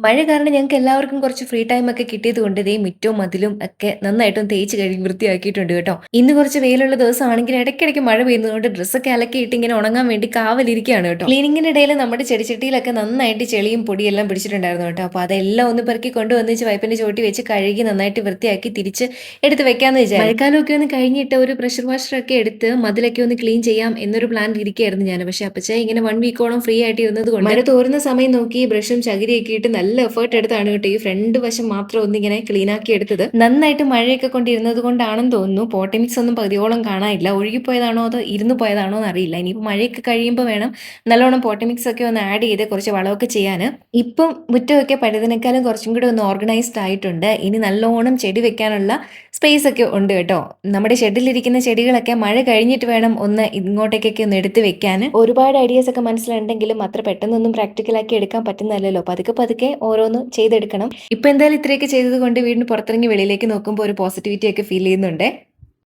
മഴ കാരണം ഞങ്ങൾക്ക് എല്ലാവർക്കും കുറച്ച് ഫ്രീ ടൈം ഒക്കെ കിട്ടിയത് കൊണ്ട് ദേ മിറ്റവും മതിലും ഒക്കെ നന്നായിട്ടൊന്ന് തേച്ച് കഴുകി വൃത്തിയാക്കിയിട്ടുണ്ട് കേട്ടോ. ഇന്ന് കുറച്ച് വെയിലുള്ള ദിവസമാണെങ്കിൽ ഇടയ്ക്കിടയ്ക്ക് മഴ പെയ്യുന്നതുകൊണ്ട് ഡ്രസ്സൊക്കെ അലക്കിയിട്ട് ഇങ്ങനെ ഉണങ്ങാൻ വേണ്ടി കാവലിരിക്കുകയാണ് കേട്ടോ. ക്ലീനിങ്ങിന്റെ ഇടയിൽ നമ്മുടെ ചെടിച്ചട്ടിയിലൊക്കെ നന്നായിട്ട് ചെളിയും പൊടിയെല്ലാം പിടിച്ചിട്ടുണ്ടായിരുന്നു കേട്ടോ. അപ്പോൾ അതെല്ലാം ഒന്ന് പെറുക്കി കൊണ്ടുവന്നിച്ച് വൈപ്പിന്റെ ചോട്ടി വെച്ച് കഴുകി നന്നായിട്ട് വൃത്തിയാക്കി തിരിച്ച് എടുത്ത് വെക്കാന്ന് വിചാരിച്ചു. മഴക്കാലമൊക്കെ ഒന്ന് കഴിഞ്ഞിട്ട് ഒരു പ്രഷർ വാഷറൊക്കെ എടുത്ത് മതിലൊക്കെ ഒന്ന് ക്ലീൻ ചെയ്യാം എന്നൊരു പ്ലാൻ ഇരിക്കുകയായിരുന്നു ഞാൻ. പക്ഷെ അപ്പച്ച ഇങ്ങനെ 1 വീക്കോളം ഫ്രീ ആയിട്ട് ഇരുന്നത് കൊണ്ട് മഴ തോരുന്ന സമയം നോക്കി ബ്രഷും ചകിരിയൊക്കെ ഇട്ട് നല്ല എഫേർട്ട് എടുത്താണ് കേട്ടോ ഈ ഫ്രണ്ട് വശം മാത്രം ഒന്നിങ്ങനെ ക്ലീൻ ആക്കി എടുത്തത്. നന്നായിട്ട് മഴയൊക്കെ കൊണ്ടിരുന്നത് കൊണ്ടാണെന്ന് തോന്നുന്നു പോട്ടമിക്സ് ഒന്നും പകുതിയോളം കാണാനില്ല. ഒഴുകിപ്പോയതാണോ അതോ ഇരുന്ന് പോയതാണോ എന്ന് അറിയില്ല. ഇനിയിപ്പോൾ മഴയൊക്കെ കഴിയുമ്പോൾ വേണം നല്ലോണം പോട്ടമിക്സ് ഒക്കെ ഒന്ന് ആഡ് ചെയ്ത് കുറച്ച് വളമൊക്കെ ചെയ്യാൻ. ഇപ്പം മുറ്റമൊക്കെ പഴുതിനേക്കാളും കുറച്ചും കൂടി ഒന്ന് ഓർഗനൈസ്ഡ് ആയിട്ടുണ്ട്. ഇനി നല്ലോണം ചെടി വെക്കാനുള്ള സ്പേസ് ഒക്കെ ഉണ്ട് കേട്ടോ. നമ്മുടെ ഷെഡിലിരിക്കുന്ന ചെടികളൊക്കെ മഴ കഴിഞ്ഞിട്ട് വേണം ഒന്ന് ഇങ്ങോട്ടേക്കൊക്കെ ഒന്ന് എടുത്ത് വെക്കാൻ. ഒരുപാട് ഐഡിയാസ് ഒക്കെ മനസ്സിലുണ്ടെങ്കിലും അത്ര പെട്ടെന്നൊന്നും പ്രാക്ടിക്കലാക്കി എടുക്കാൻ പറ്റുന്നല്ലോ. പതുക്കെ പതുക്കെ ഓരോന്ന് ചെയ്തെടുക്കണം. ഇപ്പൊ എന്തായാലും ഇത്രയൊക്കെ ചെയ്തത് കൊണ്ട് വീടിന് പുറത്തിറങ്ങി വെളിയിലേക്ക് നോക്കുമ്പോൾ ഒരു പോസിറ്റിവിറ്റി ഒക്കെ ഫീൽ ചെയ്യുന്നുണ്ട്.